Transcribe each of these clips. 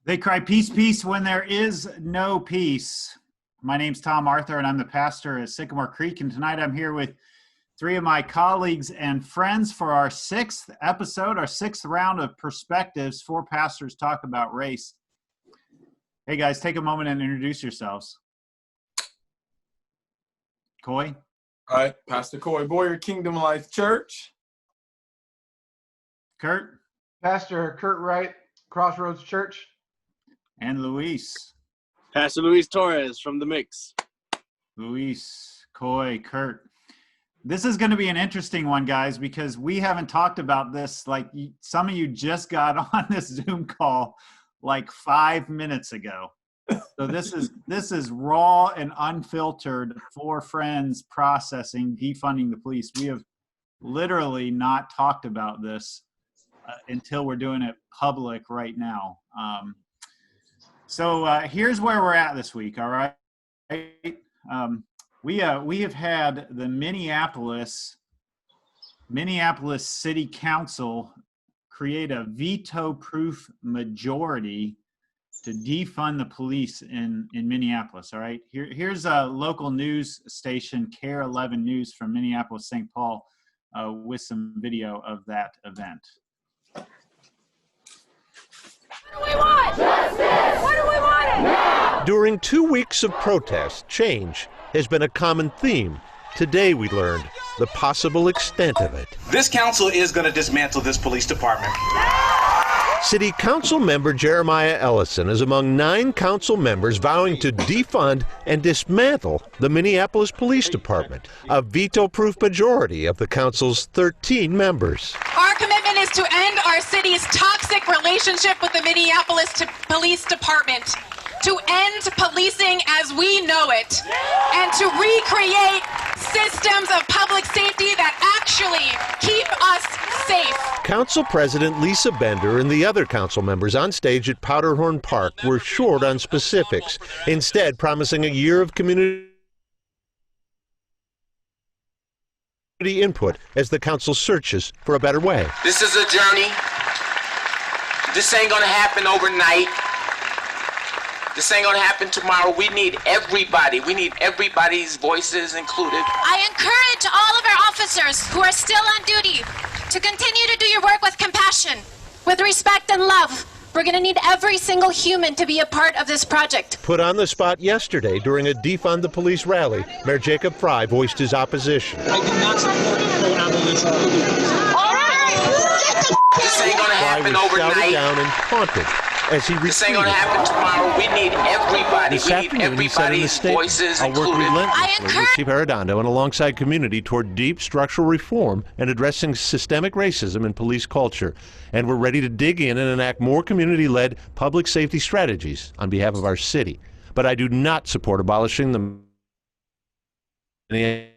They cry peace, peace when there is no peace. My name's Tom Arthur, and I'm the pastor at Sycamore Creek. And tonight I'm here with three of my colleagues and friends for our sixth episode, our sixth round of perspectives. Four pastors talk about race. Hey guys, take a moment and introduce yourselves. Coy? All right, Pastor Coy Boyer, Kingdom Life Church. Kurt? Pastor Kurt Wright, Crossroads Church. And Luis. Pastor Luis Torres from The Mix. Luis, Coy, Kurt. This is going to be an interesting one, guys, because we haven't talked about this. Like, some of you just got on this Zoom call like 5 minutes ago. So this is raw and unfiltered, four friends processing, defunding the police. We have literally not talked about this until we're doing it public right now. So here's where we're at this week, all right? We have had the Minneapolis City Council create a veto-proof majority to defund the police in Minneapolis, all right? Here's a local news station, KARE 11 News from Minneapolis, St. Paul, with some video of that event. What do we want? Justice! What do we want it? Now! During 2 weeks of protest, change has been a common theme. Today we learned the possible extent of it. This council is going to dismantle this police department. City Council member Jeremiah Ellison is among 9 council members vowing to defund and dismantle the Minneapolis Police Department, a veto-proof majority of the council's 13 members. Our commitment is to end our city's toxic relationship with the Minneapolis Police Department, to end policing as we know it, and to recreate systems of public safety that actually keep us safe. Council President Lisa Bender and the other council members on stage at Powderhorn Park were short on specifics, instead promising a year of community input as the council searches for a better way. This is a journey. This ain't gonna happen overnight. This ain't gonna happen tomorrow. We need everybody. We need everybody's voices included. I encourage all of our officers who are still on duty to continue to do your work with compassion, with respect and love. We're going to need every single human to be a part of this project. Put on the spot yesterday during a Defund the Police rally, Mayor Jacob Frey voiced his opposition. I do not support full abolition. All right! This ain't gonna happen overnight. Shouted down and taunted as he This ain't gonna happen tomorrow. We need everybody. This We need afternoon, he said in a everybody's statement, voices I'll work included. relentlessly with Chief Arredondo and alongside community toward deep structural reform and addressing systemic racism in police culture. And we're ready to dig in and enact more community-led public safety strategies on behalf of our city. But I do not support abolishing the...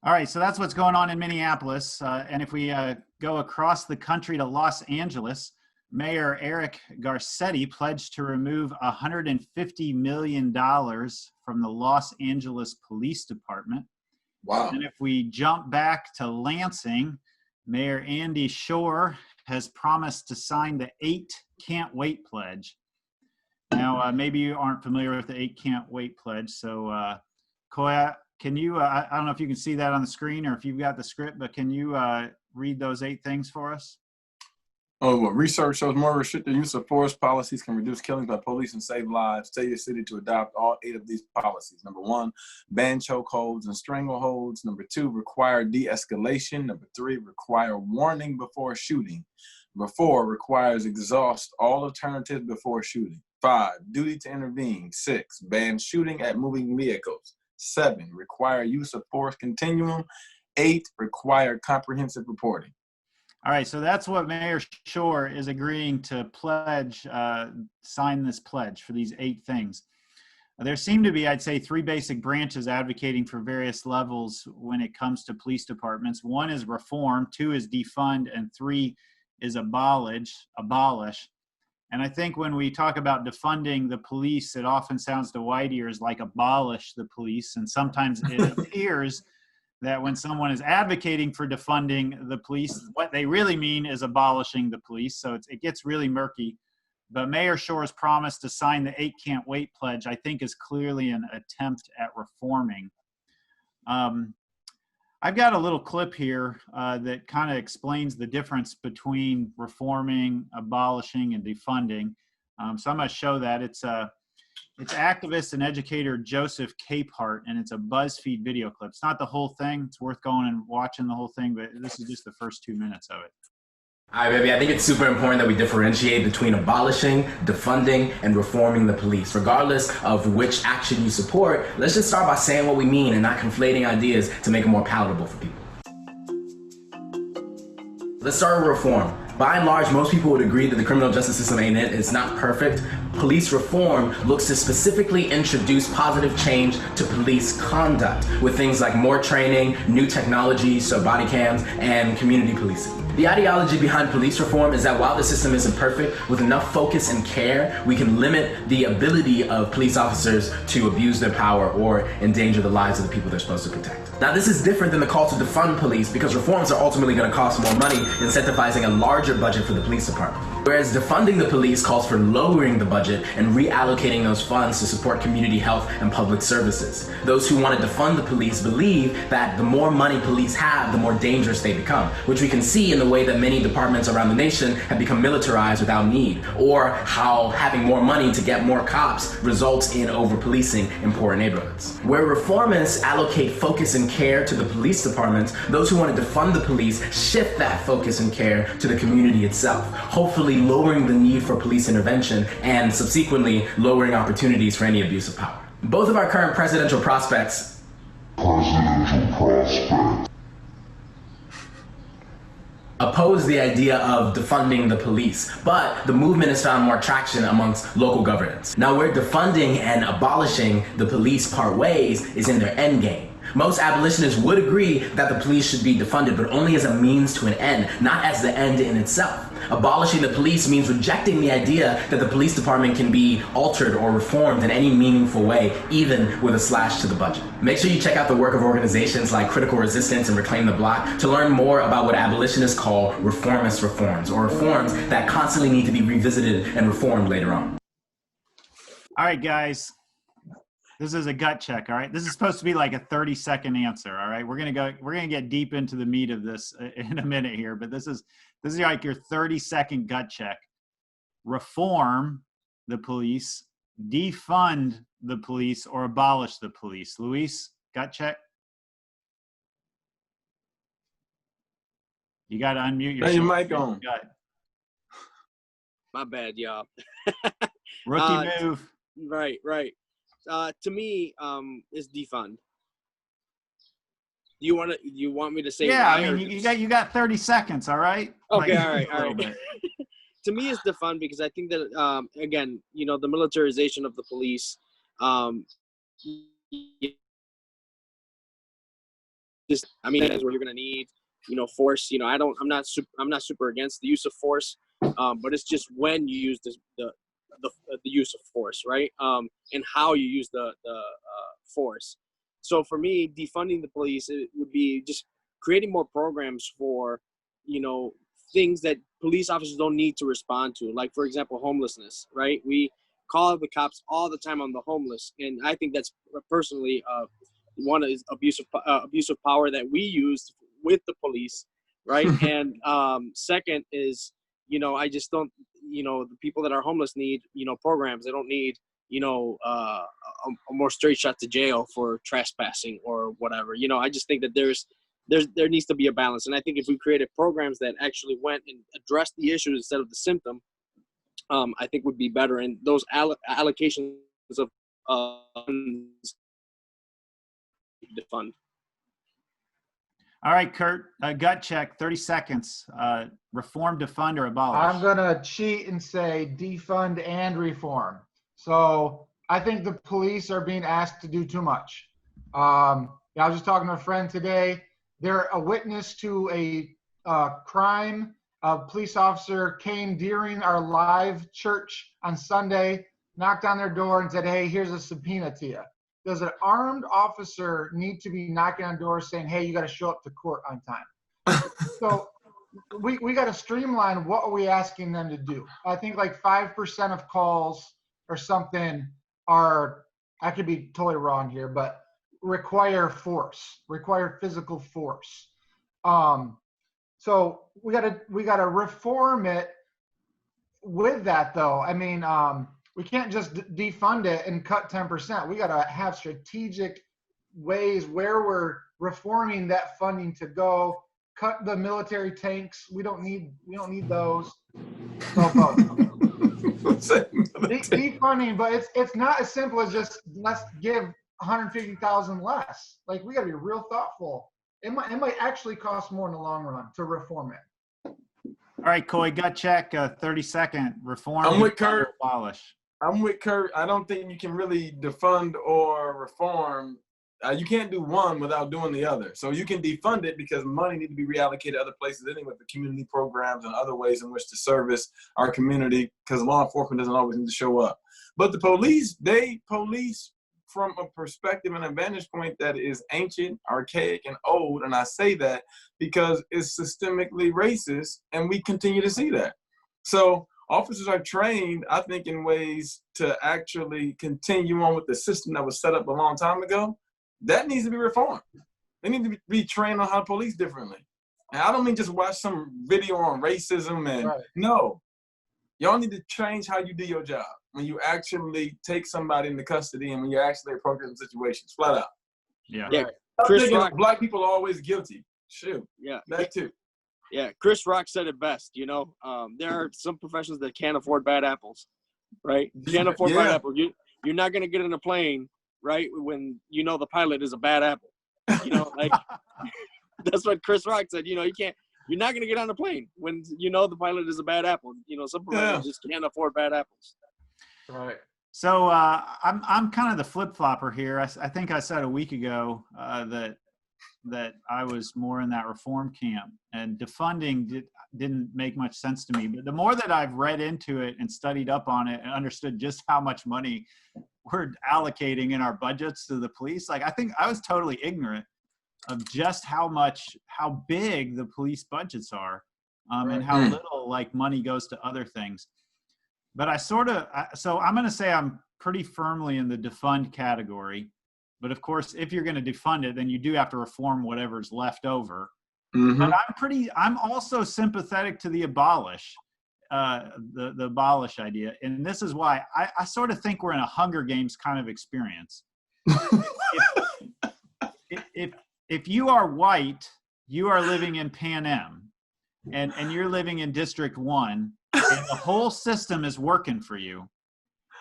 All right, so that's what's going on in Minneapolis. And if we go across the country to Los Angeles, Mayor Eric Garcetti pledged to remove $150 million from the Los Angeles Police Department. Wow. And if we jump back to Lansing, Mayor Andy Schor has promised to sign the 8 Can't Wait Pledge. Now, maybe you aren't familiar with the 8 Can't Wait Pledge, so Koya, can you, I don't know if you can see that on the screen or if you've got the script, but can you read those 8 things for us? Oh, well, research shows more restricted use of force policies can reduce killings by police and save lives. Tell your city to adopt all 8 of these policies. Number 1, ban chokeholds and strangleholds. Number 2, require de-escalation. Number 3, require warning before shooting. Number 4, requires exhaust all alternatives before shooting. 5, duty to intervene. 6, ban shooting at moving vehicles. 7, require use of force continuum. 8, require comprehensive reporting. All right, so that's what Mayor Schor is agreeing to pledge, sign this pledge for these 8 things. There seem to be, I'd say, 3 basic branches advocating for various levels when it comes to police departments. 1 is reform, 2 is defund, and 3 is abolish. And I think when we talk about defunding the police, it often sounds to white ears like abolish the police, and sometimes it appears that when someone is advocating for defunding the police, what they really mean is abolishing the police. So it gets really murky. But Mayor Schor's promise to sign the 8 Can't Wait pledge, I think, is clearly an attempt at reforming. I've got a little clip here that kind of explains the difference between reforming, abolishing, and defunding. So I'm going to show that. It's activist and educator Joseph Capehart, and it's a BuzzFeed video clip. It's not the whole thing. It's worth going and watching the whole thing, but this is just the first 2 minutes of it. All right, baby, I think it's super important that we differentiate between abolishing, defunding, and reforming the police. Regardless of which action you support, let's just start by saying what we mean and not conflating ideas to make it more palatable for people. Let's start with reform. By and large, most people would agree that the criminal justice system ain't it. It's not perfect. Police reform looks to specifically introduce positive change to police conduct with things like more training, new technologies, so body cams, and community policing. The ideology behind police reform is that while the system isn't perfect, with enough focus and care, we can limit the ability of police officers to abuse their power or endanger the lives of the people they're supposed to protect. Now, this is different than the call to defund police because reforms are ultimately going to cost more money, incentivizing a larger budget for the police department. Whereas defunding the police calls for lowering the budget and reallocating those funds to support community health and public services. Those who want to defund the police believe that the more money police have, the more dangerous they become, which we can see in the way that many departments around the nation have become militarized without need, or how having more money to get more cops results in over-policing in poor neighborhoods. Where reformists allocate focus and care to the police department, those who want to defund the police shift that focus and care to the community itself, hopefully lowering the need for police intervention and subsequently lowering opportunities for any abuse of power. Both of our current presidential prospects oppose the idea of defunding the police, but the movement has found more traction amongst local governance. Now, where defunding and abolishing the police part ways is in their end game. Most abolitionists would agree that the police should be defunded, but only as a means to an end, not as the end in itself. Abolishing the police means rejecting the idea that the police department can be altered or reformed in any meaningful way, even with a slash to the budget. Make sure you check out the work of organizations like Critical Resistance and Reclaim the Block to learn more about what abolitionists call reformist reforms, or reforms that constantly need to be revisited and reformed later on. All right, guys. This is a gut check, all right? This is supposed to be like a 30-second answer, all right? We're gonna get deep into the meat of this in a minute here, but this is like your 30-second gut check. Reform the police, defund the police, or abolish the police. Luis, gut check? You got to unmute yourself. Hey, your mic on. My bad, y'all. Rookie move. Right. To me, is defund. You want me to say? Yeah, I mean, you got 30 seconds. All right. Okay. Like, all right. To me, it's defund because I think that again, the militarization of the police. That's where you're gonna need, force. I'm not super against the use of force, but it's just when you use the use of force, right? And how you use the force. So for me, defunding the police, it would be just creating more programs for, things that police officers don't need to respond to. Like, for example, homelessness, right? We call the cops all the time on the homeless. And I think that's personally one is abuse of power that we use with the police, right? And second is, I just don't, the people that are homeless need, programs. They don't need, a more straight shot to jail for trespassing or whatever. I just think that there needs to be a balance. And I think if we created programs that actually went and addressed the issues instead of the symptom, I think would be better. And those allocations of defund. All right, Kurt, gut check, 30 seconds. Reform, defund, or abolish? I'm going to cheat and say defund and reform. So I think the police are being asked to do too much. I was just talking to a friend today. They're a witness to a crime. A police officer came during our live church on Sunday, knocked on their door and said, hey, here's a subpoena to you. does an armed officer need to be knocking on doors saying, hey, you got to show up to court on time? So we got to streamline what are we asking them to do. I think like 5% of calls or something are, I could be totally wrong here, but require force, require physical force. So we gotta reform it with that though. I mean, we can't just defund it and cut 10%. We gotta have strategic ways where we're reforming that funding to go. Cut the military tanks. We don't need those. So defunding, but it's not as simple as just let's give 150,000 less. Like we gotta be real thoughtful. It might actually cost more in the long run to reform it. All right, Coy, gut check, 30-second reform. I'm with Kurt. Abolish. I'm with Kurt. I don't think you can really defund or reform. You can't do one without doing the other. So you can defund it because money needs to be reallocated other places anyway, the community programs and other ways in which to service our community, because law enforcement doesn't always need to show up. But the police, they police from a perspective and a vantage point that is ancient, archaic, and old. And I say that because it's systemically racist, and we continue to see that. So officers are trained, I think, in ways to actually continue on with the system that was set up a long time ago. That needs to be reformed. They need to be trained on how to police differently. And I don't mean just watch some video on racism and no. Y'all need to change how you do your job when you actually take somebody into custody and when you actually approach them situations, flat out. Yeah. Chris Rock, black people are always guilty. Shoot. Yeah. That too. Yeah. Chris Rock said it best. You know, there are some professions that can't afford bad apples, right? You can't afford bad apples. You're not going to get in a plane, right, when you know the pilot is a bad apple. You know, like that's what Chris Rock said. You know, you're not going to get on a plane when you know the pilot is a bad apple. You know, some professions just can't afford bad apples. Right. So I'm kind of the flip-flopper here. I think I said a week ago that I was more in that reform camp, and defunding didn't make much sense to me. But the more that I've read into it and studied up on it and understood just how much money we're allocating in our budgets to the police, like I think I was totally ignorant of just how big the police budgets are, and how little like money goes to other things. But so I'm going to say I'm pretty firmly in the defund category. But of course, if you're going to defund it, then you do have to reform whatever's left over. But I'm also sympathetic to the abolish, the abolish idea. And this is why I sort of think we're in a Hunger Games kind of experience. If you are white, you are living in Pan Am, and you're living in District 1, and the whole system is working for you.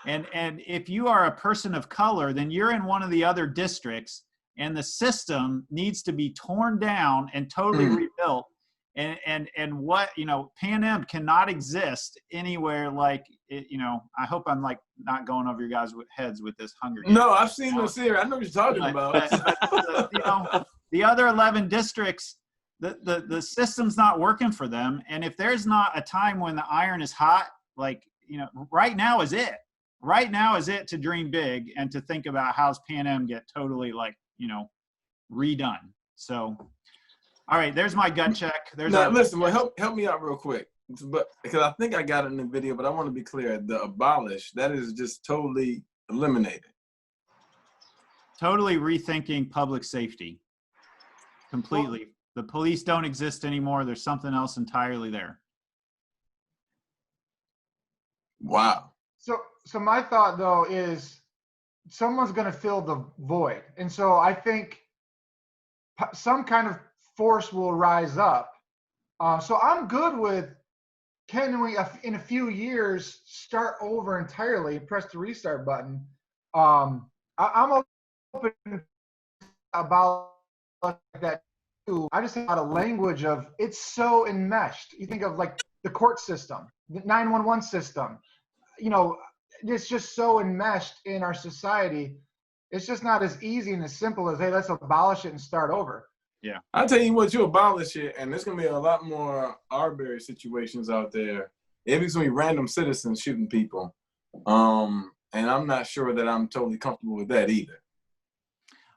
And if you are a person of color, then you're in one of the other districts, and the system needs to be torn down and totally rebuilt. And what, you know, Pan Am cannot exist anywhere like it, you know. I hope I'm like not going over your guys' heads with this Hunger Games. No, I've seen this here. I know what you're talking about. But, you know, the other 11 districts, the system's not working for them. And if there's not a time when the iron is hot, like, you know, right now is it. Right now is it to dream big and to think about how's Pan Am get totally, like, you know, redone. So, all right, there's my gut check. Listen, well, help me out real quick, but because I think I got it in the video, but I want to be clear. The abolish, that is just totally eliminated. Totally rethinking public safety. Completely. The police don't exist anymore. There's something else entirely there. Wow. So my thought though is someone's going to fill the void. And so I think some kind of force will rise up. So I'm good with, can we in a few years start over entirely and press the restart button? I'm open about that too. I just think about a language of it's so enmeshed. You think of like the court system, the 911 system, you know, it's just so enmeshed in our society. It's just not as easy and as simple as, hey, let's abolish it and start over. Yeah. I'll tell you what, you abolish it, and there's going to be a lot more arbitrary situations out there. It's going to be random citizens shooting people. And I'm not sure that I'm totally comfortable with that either.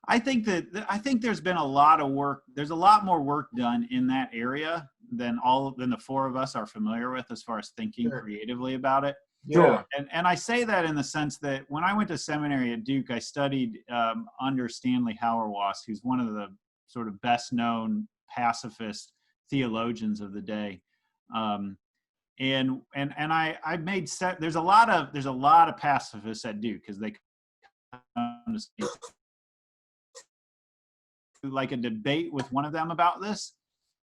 I think there's been a lot of work. There's a lot more work done in that area than the four of us are familiar with as far as thinking creatively about it. Sure. And I say that in the sense that when I went to seminary at Duke, I studied under Stanley Hauerwas, who's one of the sort of best known pacifist theologians of the day. And I made there's a lot of pacifists at Duke because they come to like a debate with one of them about this.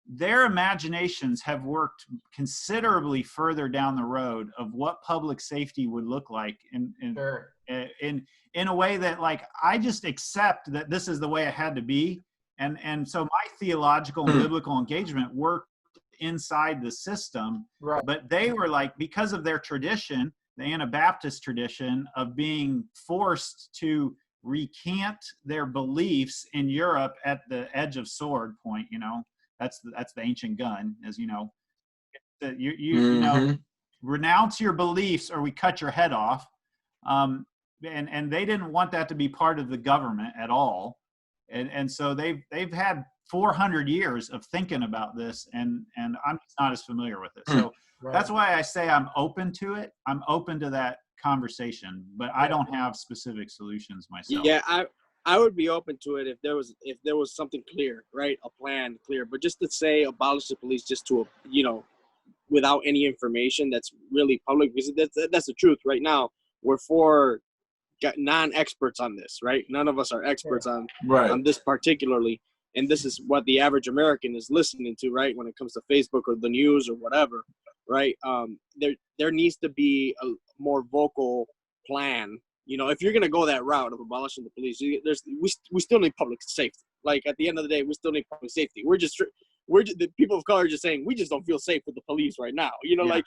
Their imaginations have worked considerably further down the road of what public safety would look like in a way that, like, I just accept that this is the way it had to be. And so my theological and biblical engagement worked inside the system, but they were like, because of their tradition, the Anabaptist tradition of being forced to recant their beliefs in Europe at the edge of sword point, that's the ancient gun, as you know. You know, renounce your beliefs or we cut your head off. And they didn't want that to be part of the government at all. And so they've had 400 years of thinking about this, and I'm just not as familiar with it. So that's why I say I'm open to it. I'm open to that conversation, but I don't have specific solutions myself. Yeah, I would be open to it if there was something clear, right? A plan clear. But just to say abolish the police just to, without any information that's really public, because that's the truth. Right now, we're non-experts on this, right? None of us are experts on this particularly. And this is what the average American is listening to, right? When it comes to Facebook or the news or whatever, right? There needs to be a more vocal plan. If you're going to go that route of abolishing the police, we still need public safety. Like, at the end of the day, we still need public safety. The people of color are just saying, we just don't feel safe with the police right now. Like,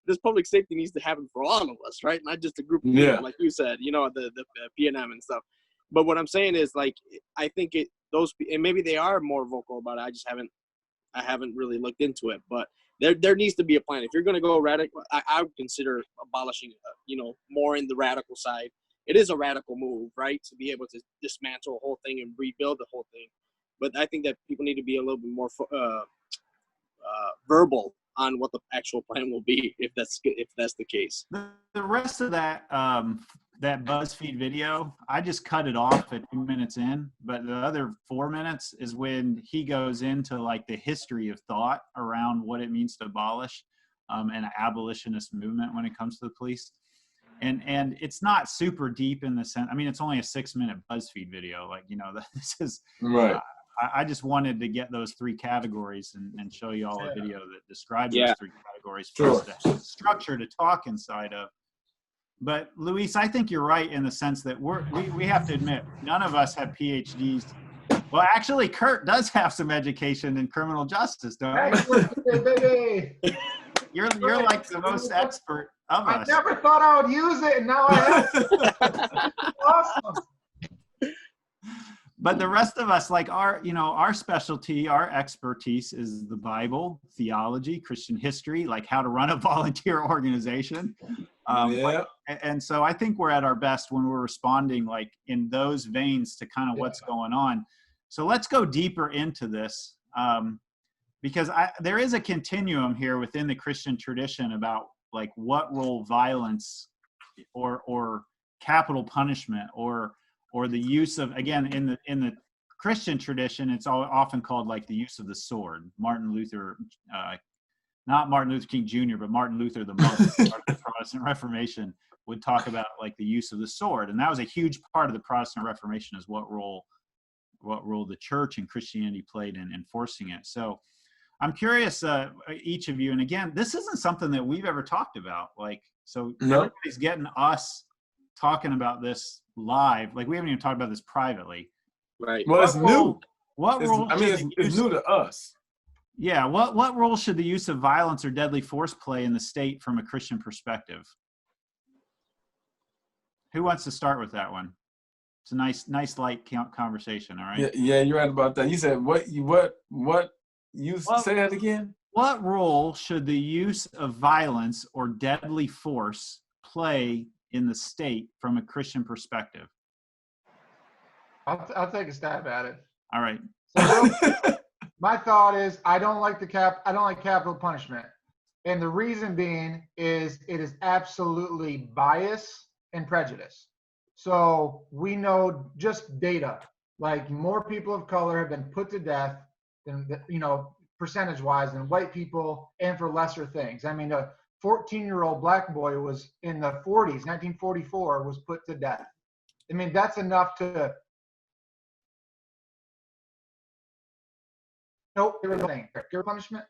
this public safety needs to happen for all of us, right? Not just a group of people, like you said, the PNM and stuff. But what I'm saying is, like, I think and maybe they are more vocal about it. I haven't really looked into it, but there needs to be a plan. If you're going to go radical, I would consider abolishing, more in the radical side. It is a radical move, right? To be able to dismantle the whole thing and rebuild the whole thing. But I think that people need to be a little bit more verbal on what the actual plan will be, if that's the case. The rest of that that BuzzFeed video, I just cut it off at 2 minutes in, but the other 4 minutes is when he goes into, like, the history of thought around what it means to abolish an abolitionist movement when it comes to the police. And it's not super deep in the sense, I mean, it's only a 6-minute BuzzFeed video. Like, this is right. I just wanted to get those three categories and show you all a video that describes those three categories for us to have structure to talk inside of. But Luis, I think you're right in the sense that we have to admit, none of us have PhDs. Well, actually, Kurt does have some education in criminal justice, don't you? You're like the most expert of us. I never thought I would use it, and now I have. Awesome. But the rest of us, like, our specialty, our expertise is the Bible, theology, Christian history, like how to run a volunteer organization. And so I think we're at our best when we're responding, like, in those veins to kind of what's going on. So let's go deeper into this, because there is a continuum here within the Christian tradition about, like, what role violence or capital punishment or the use of, again, in the Christian tradition, it's often called, like, the use of the sword. Martin Luther, not Martin Luther King Jr., but Martin Luther, the monk, part of the Protestant Reformation, would talk about, like, the use of the sword. And that was a huge part of the Protestant Reformation, is what role the church and Christianity played in enforcing it. So I'm curious, each of you, and again, this isn't something that we've ever talked about. Like, so everybody's getting us talking about this live. Like, we haven't even talked about this privately. Right. Well, it's new. What role? It's new to us. Yeah. What role should the use of violence or deadly force play in the state from a Christian perspective? Who wants to start with that one? It's a nice light conversation. All right. Yeah, you're right about that. You said say that again. What role should the use of violence or deadly force play in the state from a Christian perspective? I'll take a stab at it. All right. So my thought is I don't like capital punishment. And the reason being is it is absolutely bias and prejudice. So we know just data, like more people of color have been put to death than, percentage-wise than white people, and for lesser things. I mean, a 14-year-old black boy was in the 40s, 1944, was put to death. I mean, that's enough to punishment.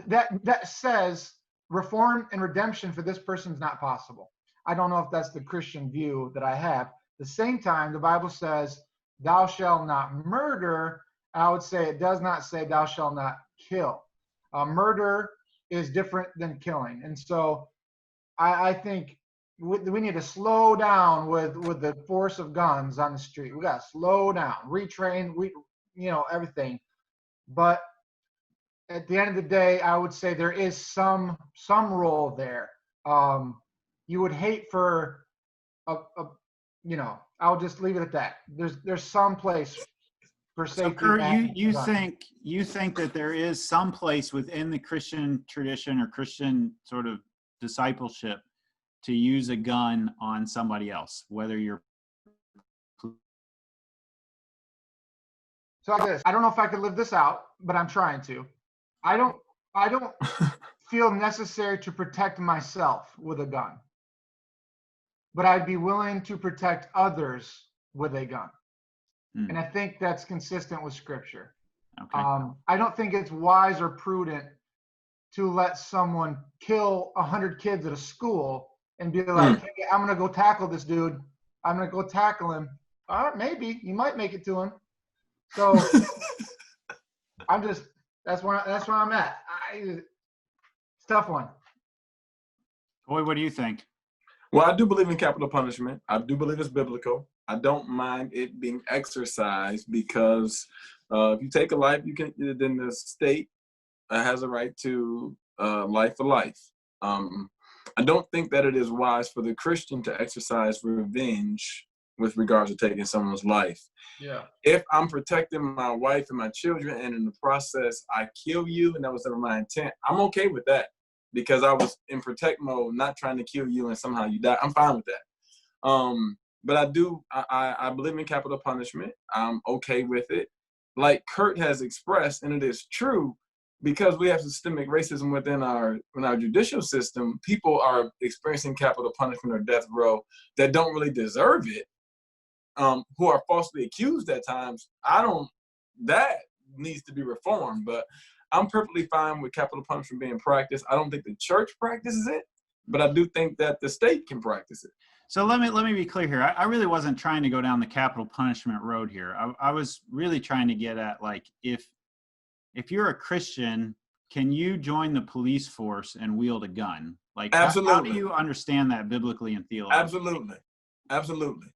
That says reform and redemption for this person is not possible. I don't know if that's the Christian view that I have. At the same time, the Bible says, thou shalt not murder. I would say it does not say thou shalt not kill. Murder is different than killing. And so I think we need to slow down with the force of guns on the street. We got to slow down, retrain, everything. But at the end of the day, I would say there is some role there. You would hate for I'll just leave it at that. There's some place for safety. So Kurt, you think that there is some place within the Christian tradition or Christian sort of discipleship to use a gun on somebody else, whether you're. So I don't know if I could live this out, but I'm trying to. I don't feel necessary to protect myself with a gun, but I'd be willing to protect others with a gun. And I think that's consistent with Scripture. Okay. I don't think it's wise or prudent to let someone kill 100 kids at a school and be like, hey, I'm going to go tackle this dude. I'm going to go tackle him. All right, maybe you might make it to him. So that's where I'm at. It's a tough one. Boy, what do you think? Well, I do believe in capital punishment. I do believe it's biblical. I don't mind it being exercised because if you take a life, then the state has a right to life for life. I don't think that it is wise for the Christian to exercise revenge with regards to taking someone's life. Yeah. If I'm protecting my wife and my children, and in the process I kill you, and that was never my intent, I'm okay with that because I was in protect mode, not trying to kill you and somehow you die. I'm fine with that. But I believe in capital punishment. I'm okay with it. Like Kurt has expressed, and it is true, because we have systemic racism within our judicial system, people are experiencing capital punishment or death row that don't really deserve it, who are falsely accused at times. That needs to be reformed, but I'm perfectly fine with capital punishment being practiced. I don't think the church practices it, but I do think that the state can practice it. So let me be clear here. I really wasn't trying to go down the capital punishment road here. I was really trying to get at, like, if you're a Christian, can you join the police force and wield a gun? Like, absolutely. How do you understand that biblically and theologically? Absolutely.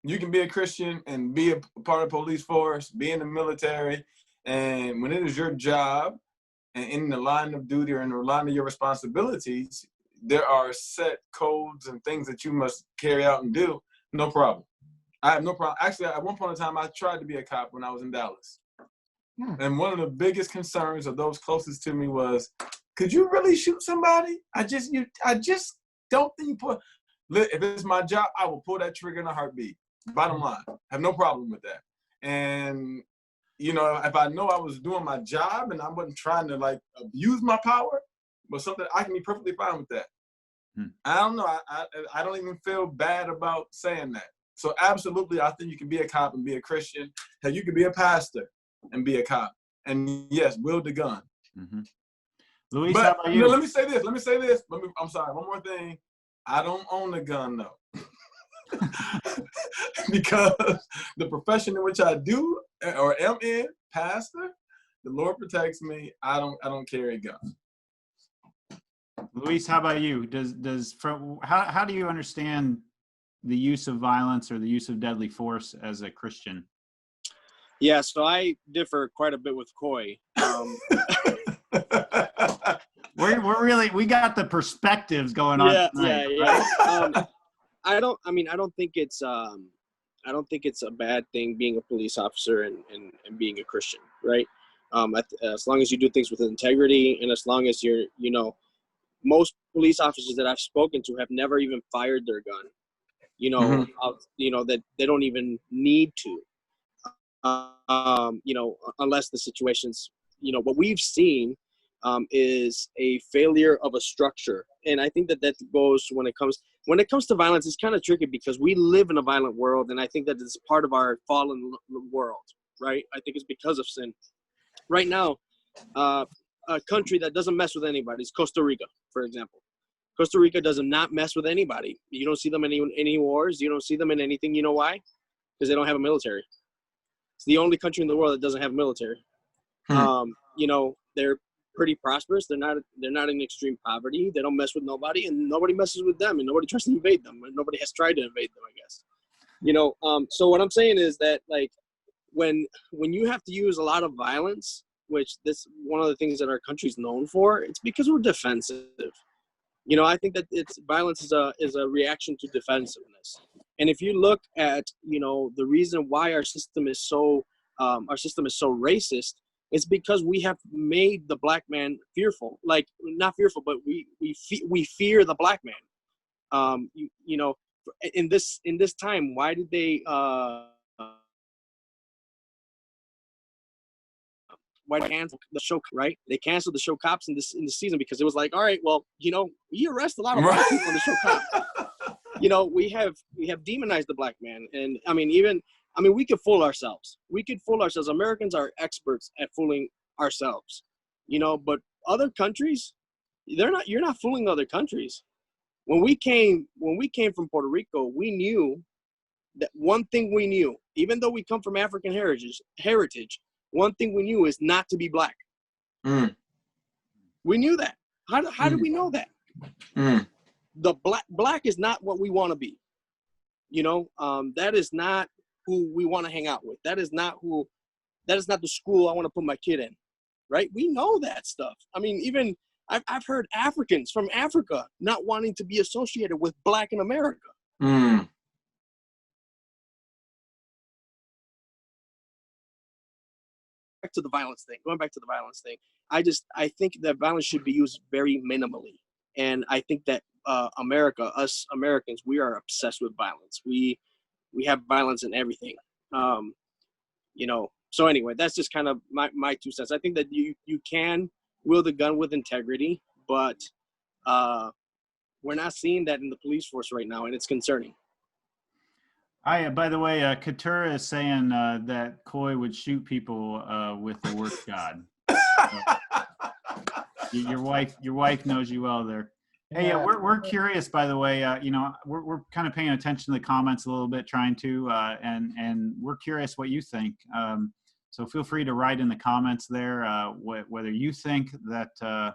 You can be a Christian and be a part of the police force, be in the military, and when it is your job and in the line of duty or in the line of your responsibilities, there are set codes and things that you must carry out and do. No problem. I have no problem. Actually, at one point in time, I tried to be a cop when I was in Dallas. And one of the biggest concerns of those closest to me was, could you really shoot somebody? I just don't think you put. If it's my job, I will pull that trigger in a heartbeat. Bottom line, I have no problem with that. And if I know I was doing my job and I wasn't trying to like abuse my power, but something, I can be perfectly fine with that. I don't know. I don't even feel bad about saying that. So absolutely, I think you can be a cop and be a Christian. Hell, you can be a pastor and be a cop. And yes, wield the gun. Mm-hmm. Luis, but, how about you? Let me say this. I'm sorry, one more thing. I don't own a gun though. Because the profession in which I do or am in, pastor, the Lord protects me. I don't carry a gun. Luis, how about you? How do you understand the use of violence or the use of deadly force as a Christian? Yeah, so I differ quite a bit with Coy. We got the perspectives going on tonight. Yeah. I don't think it's I don't think it's a bad thing being a police officer and being a Christian, right? As long as you do things with integrity, and as long as you're, you know, most police officers that I've spoken to have never even fired their gun, you know, you know, that they don't even need to, you know, unless the situation's, you know, what we've seen is a failure of a structure. And I think that goes when it comes to violence. It's kind of tricky because we live in a violent world, and I think that it's part of our fallen world, right? I think it's because of sin. Right now, a country that doesn't mess with anybody is Costa Rica, for example. Costa Rica does not mess with anybody. You don't see them in any wars. You don't see them in anything. You know why? Because they don't have a military. It's the only country in the world that doesn't have a military. You know, they're pretty prosperous. They're not in extreme poverty. They don't mess with nobody, and nobody messes with them, and nobody tries to invade them, and nobody has tried to invade them, I guess. You know, so what I'm saying is that, like, when you have to use a lot of violence, which this one of the things that our country's known for, it's because we're defensive. You know, I think that violence is a reaction to defensiveness. And if you look at, you know, the reason why our system is so racist, it's because we have made the black man fearful. Like, not fearful, but we fear the black man. You know, in this time, why did they cancel the show, right? They canceled the show Cops in this season because it was like, all right, well, you know, we arrest a lot of black people on the show Cops. You know, we have demonized the black man, and I mean, we could fool ourselves. Americans are experts at fooling ourselves, you know. But other countries, you're not fooling other countries. When we came from Puerto Rico, we knew that one thing we knew, even though we come from African heritage, one thing we knew is not to be black. We knew that. How did we know that? The black is not what we want to be. You know, that is not who we want to hang out with. That is not the school I want to put my kid in. Right? We know that stuff. I mean, even I've heard Africans from Africa not wanting to be associated with black in America. Going back to the violence thing, I think that violence should be used very minimally. And I think that us Americans, we are obsessed with violence. We have violence in everything. You know, so anyway, that's just kind of my 2 cents. I think that you can wield a gun with integrity, but we're not seeing that in the police force right now, and it's concerning. By the way, Katura is saying that Coy would shoot people with the word God. So, your wife knows you well there. Hey, we're curious, by the way. You know, we're kind of paying attention to the comments a little bit, trying to, and we're curious what you think. So feel free to write in the comments there whether you think that,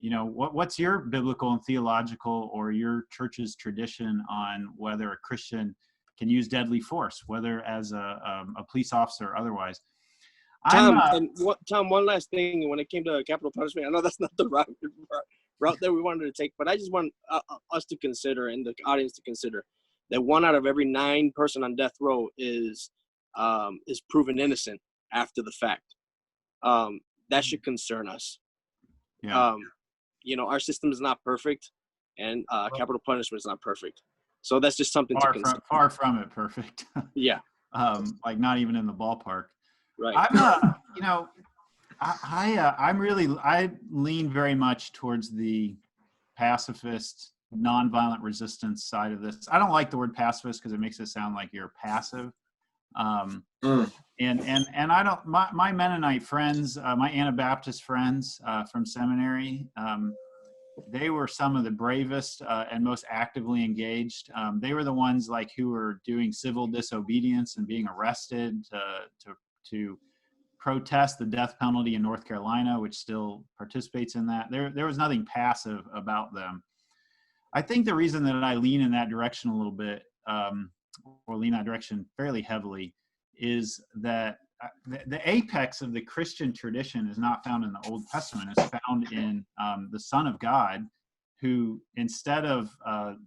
you know, what's your biblical and theological or your church's tradition on whether a Christian can use deadly force, whether as a police officer or otherwise. Tom, one last thing. When it came to capital punishment, I know that's not the route that we wanted to take, but I just want us to consider, and the audience to consider, that 1 out of every 9 person on death row is proven innocent after the fact. That should concern us. Yeah. You know, our system is not perfect, and capital punishment is not perfect. So that's just something to consider. Far from it perfect. Yeah. Like not even in the ballpark. Right. I'm, you know, I lean very much towards the pacifist, nonviolent resistance side of this. I don't like the word pacifist because it makes it sound like you're passive. And I don't, my Mennonite friends, my Anabaptist friends from seminary, they were some of the bravest and most actively engaged. They were the ones like who were doing civil disobedience and being arrested to protest the death penalty in North Carolina, which still participates in that. There was nothing passive about them. I think the reason that I lean in that direction a little bit, or lean that direction fairly heavily, is that the apex of the Christian tradition is not found in the Old Testament. It's found in the Son of God, who instead of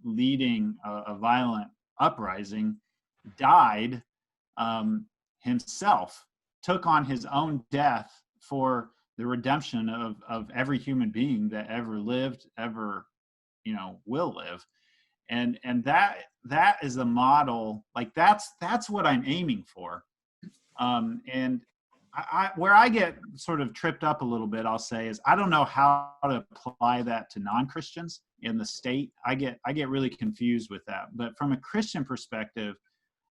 leading a violent uprising, died himself, took on his own death for the redemption of every human being that ever lived, ever, will live. And that is the model. Like that's what I'm aiming for. And where I get sort of tripped up a little bit, I'll say, is I don't know how to apply that to non-Christians in the state. I get really confused with that. But from a Christian perspective,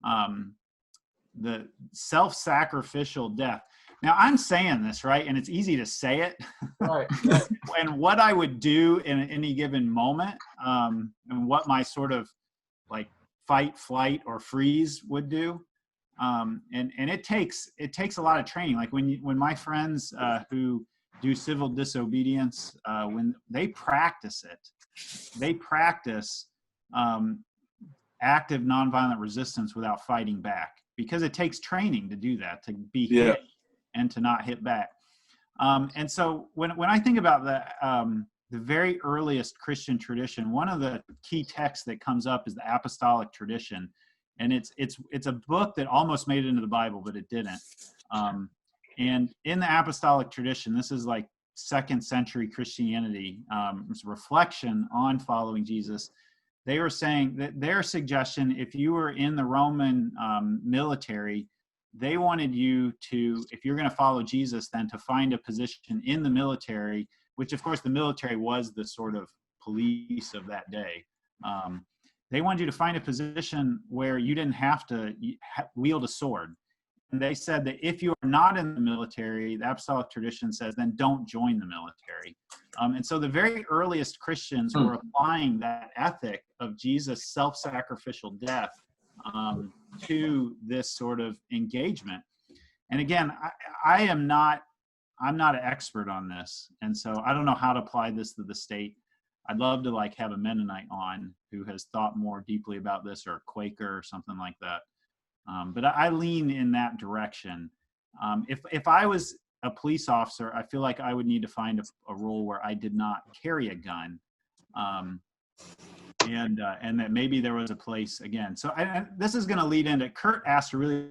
the self-sacrificial death. Now I'm saying this, right? And it's easy to say it. Right. And what I would do in any given moment, and what my sort of like fight, flight, or freeze would do. And it takes a lot of training. Like when my friends who do civil disobedience, when they practice active nonviolent resistance without fighting back, because it takes training to do that, to be hit and to not hit back. And so when I think about the very earliest Christian tradition, one of the key texts that comes up is the apostolic tradition. And it's a book that almost made it into the Bible, but it didn't. And in the apostolic tradition, this is like 2nd century Christianity, it's a reflection on following Jesus. They were saying that their suggestion, if you were in the Roman military, they wanted you to, if you're going to follow Jesus, then to find a position in the military, which of course the military was the sort of police of that day. They wanted you to find a position where you didn't have to wield a sword. And they said that if you are not in the military, the apostolic tradition says, then don't join the military. And so the very earliest Christians were applying that ethic of Jesus' self-sacrificial death to this sort of engagement. And again, I'm not an expert on this. And so I don't know how to apply this to the state. I'd love to like have a Mennonite on who has thought more deeply about this, or a Quaker or something like that. But I lean in that direction. If I was a police officer, I feel like I would need to find a role where I did not carry a gun, and that maybe there was a place again. So this is going to lead into, Kurt asked a really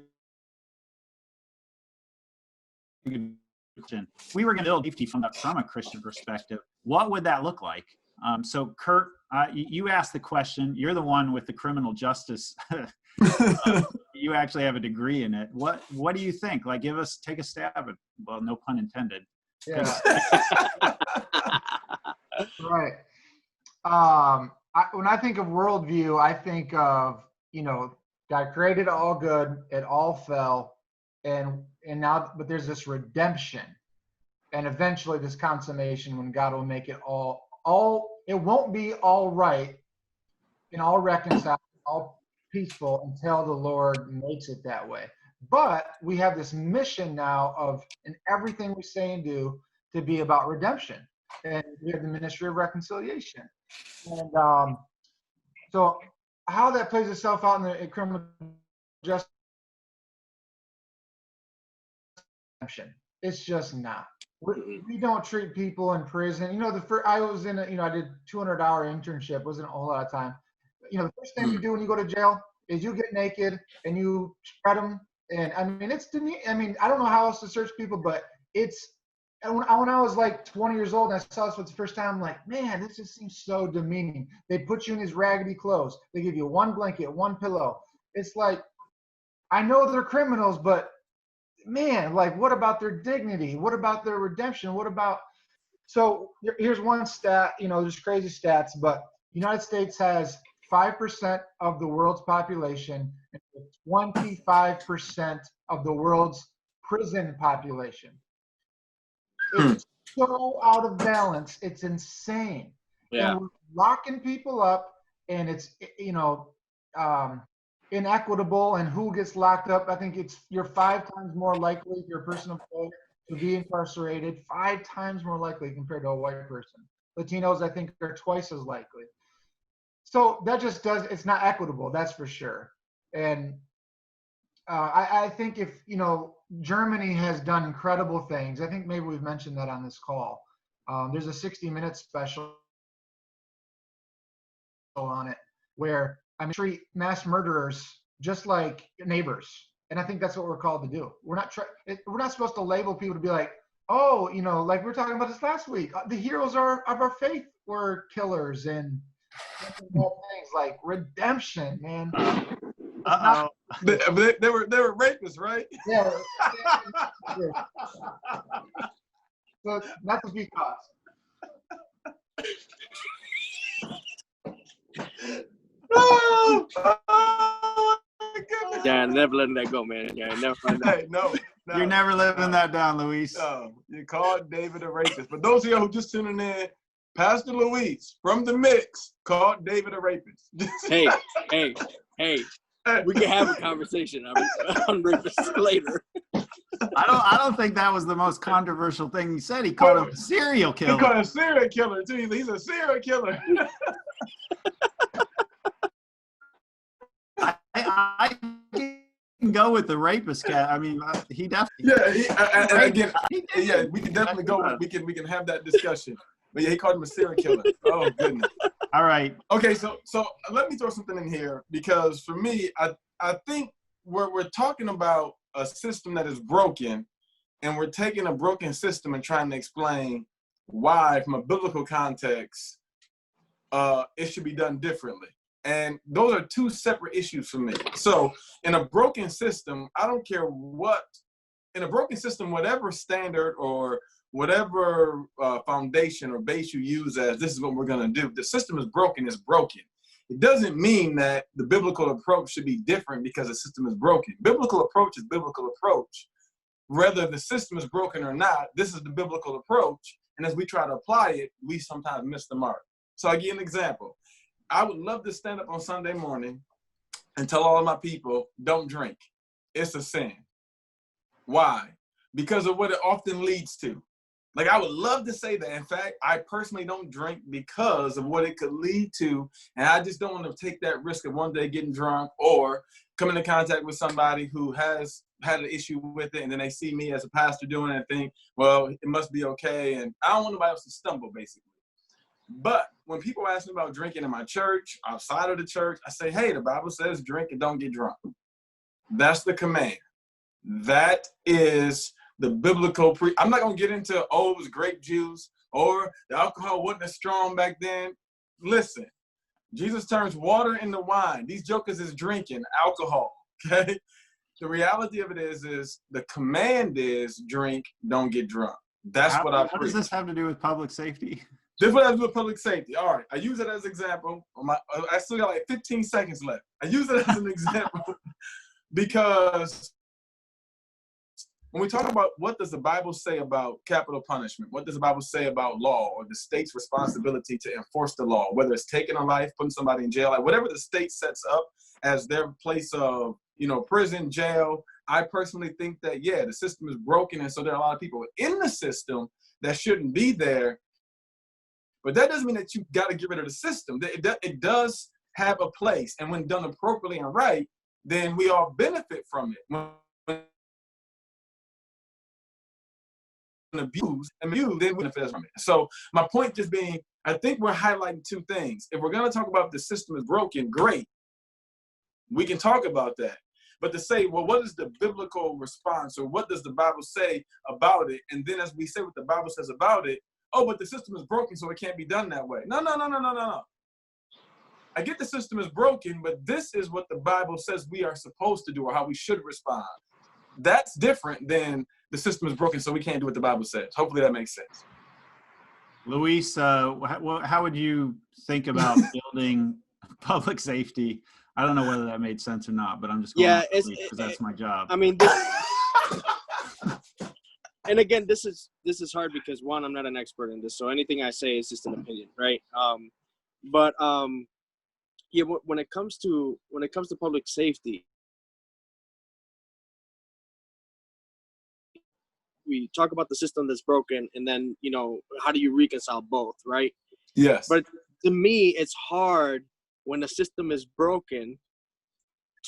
good question. We were going to build safety from a Christian perspective. What would that look like? So Kurt, you asked the question. You're the one with the criminal justice. You actually have a degree in it. What do you think? Like, take a stab at, well, no pun intended. Yeah. Right. When I think of worldview, I think of, God created all good, it all fell, and now, but there's this redemption, and eventually this consummation when God will make it all. It won't be all right and all reconciled, all peaceful until the Lord makes it that way. But we have this mission now of, in everything we say and do, to be about redemption. And we have the ministry of reconciliation. And so how that plays itself out in the criminal justice, it's just not. We don't treat people in prison. I was in I did 200-hour internship, wasn't a whole lot of time. The first thing you do when you go to jail is you get naked and you spread them. And I mean, I don't know how else to search people, but when I was like 20 years old and I saw this for the first time, I'm like, man, this just seems so demeaning. They put you in these raggedy clothes. They give you one blanket, one pillow. It's like, I know they're criminals, but man, like, what about their dignity? What about their redemption? So here's one stat, there's crazy stats, but the United States has 5% of the world's population and 25% of the world's prison population. It's so out of balance. It's insane. Yeah. And we're locking people up, and it's, inequitable, and who gets locked up. I think you're 5 times more likely, if you're a person of color, to be incarcerated, 5 times more likely compared to a white person. Latinos, I think, are twice as likely. So that just it's not equitable, that's for sure. And I think if, Germany has done incredible things. I think maybe we've mentioned that on this call. There's a 60-minute special on it where, treat mass murderers just like neighbors. And I think that's what we're called to do. We're not supposed to label people to be like, oh, like we were talking about this last week. The heroes of our faith were killers and things like redemption, man. Uh-oh. They were rapists, right? Yeah. So not to be caught. Oh, my goodness. Yeah, never letting that go, man. Yeah, never letting that. Hey, no. You're never living that down, Luis. No, you called David a rapist. But those of you who just tuning in, Pastor Luis from the mix called David a rapist. Hey, we can have a conversation on rapists later. I don't think that was the most controversial thing he said. He called him a serial killer. He called him a serial killer too. He's a serial killer. I can go with the rapist cat. I mean, he definitely. Yeah, and again, yeah, we can definitely go. We can have that discussion. But yeah, he called him a serial killer. Oh goodness. All right. Okay, so let me throw something in here because for me, I think we're talking about a system that is broken, and we're taking a broken system and trying to explain why, from a biblical context, it should be done differently. And those are two separate issues for me. So in a broken system, I don't care what, in a broken system, whatever standard or whatever foundation or base you use as this is what we're going to do, the system is broken. It doesn't mean that the biblical approach should be different because the system is broken. Biblical approach is biblical approach. Whether the system is broken or not, this is the biblical approach. And as we try to apply it, we sometimes miss the mark. So I'll give you an example. I would love to stand up on Sunday morning and tell all of my people, don't drink. It's a sin. Why? Because of what it often leads to. Like, I would love to say that. In fact, I personally don't drink because of what it could lead to. And I just don't want to take that risk of one day getting drunk or come into contact with somebody who has had an issue with it. And then they see me as a pastor doing it and think, well, it must be okay. And I don't want nobody else to stumble, basically. But when people ask me about drinking in my church, outside of the church, I say, hey, the Bible says drink and don't get drunk. That's the command. That is the biblical I'm not going to get into, it was grape juice or the alcohol wasn't as strong back then. Listen, Jesus turns water into wine. These jokers is drinking alcohol, okay? The reality of it is the command is drink, don't get drunk. That's what I preach. What does this have to do with public safety? This is what I do with public safety. All right, I use it as an example. I still got like 15 seconds left. I use it as an example because when we talk about what does the Bible say about capital punishment, what does the Bible say about law or the state's responsibility to enforce the law, whether it's taking a life, putting somebody in jail, like whatever the state sets up as their place of, prison, jail, I personally think that, yeah, the system is broken. And so there are a lot of people in the system that shouldn't be there. But that doesn't mean that you got to get rid of the system. It does have a place. And when done appropriately and right, then we all benefit from it. When abused, then we benefit from it. So my point just being, I think we're highlighting two things. If we're going to talk about if the system is broken, great. We can talk about that. But to say, well, what is the biblical response or what does the Bible say about it? And then as we say what the Bible says about it, oh, but the system is broken, so it can't be done that way. No. I get the system is broken, but this is what the Bible says we are supposed to do or how we should respond. That's different than the system is broken, so we can't do what the Bible says. Hopefully that makes sense. Luis, how would you think about building public safety? I don't know whether that made sense or not, but I'm just going because that's my job. I mean, and again, this is hard because one, I'm not an expert in this, so anything I say is just an opinion, right? Yeah, when it comes to public safety, we talk about the system that's broken, and then how do you reconcile both, right? Yes. But to me, it's hard when the system is broken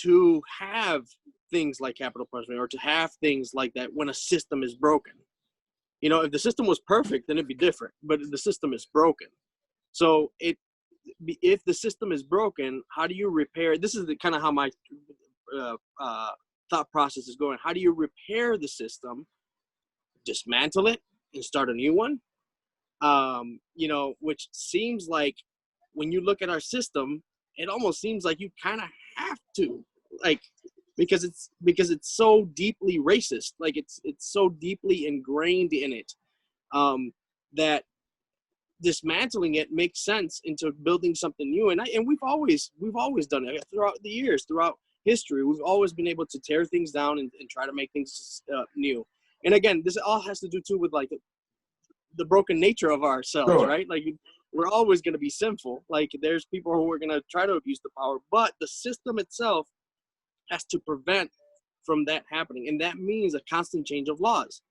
to have things like capital punishment or to have things like that when a system is broken. If the system was perfect, then it'd be different, but the system is broken. So if the system is broken, how do you repair? This is kind of how my thought process is going. How do you repair the system, dismantle it, and start a new one? You know, which seems like when you look at our system, it almost seems like you kind of have to, like, because it's so deeply racist, like it's so deeply ingrained in it, that dismantling it makes sense into building something new. And we've always done it throughout the years, throughout history. We've always been able to tear things down and try to make things new. And again, this all has to do too with like the broken nature of ourselves, Sure. right? Like we're always going to be sinful. Like there's people who are going to try to abuse the power, but the system itself has to prevent from that happening. And that means a constant change of laws.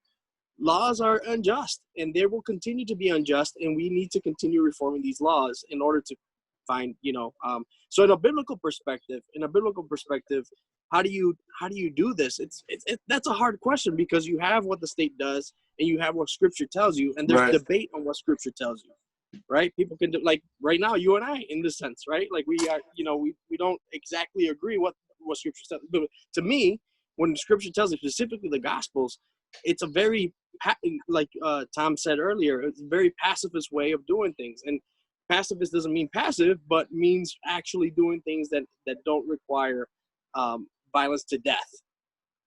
Laws are unjust and they will continue to be unjust. And we need to continue reforming these laws in order to find, you know, so in a biblical perspective, how do you do this? That's a hard question, because you have what the state does and you have what scripture tells you, and there's Right. debate on what scripture tells you, right? People can do, like right now, you and I, in this sense, right? Like we are, you know, we don't exactly agree what scripture says. But to me, when scripture tells you, specifically the gospels, it's a very, like Tom said earlier, it's a very pacifist way of doing things. And pacifist doesn't mean passive, but means actually doing things that don't require violence to death.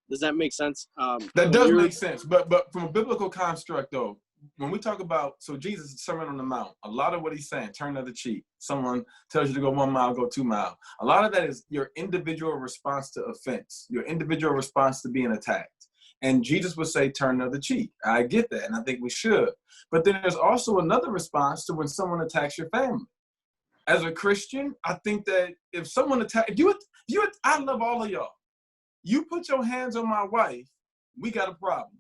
Does that make sense? That does make sense. But from a biblical construct, though, when we talk about, so Jesus' Sermon on the Mount, a lot of what he's saying, turn the other cheek. Someone tells you to go 1 mile, go 2 miles. A lot of that is your individual response to offense, your individual response to being attacked. And Jesus would say, turn the other cheek. I get that, and I think we should. But then there's also another response to when someone attacks your family. As a Christian, I think that if someone attacks, I love all of y'all. You put your hands on my wife, we got a problem.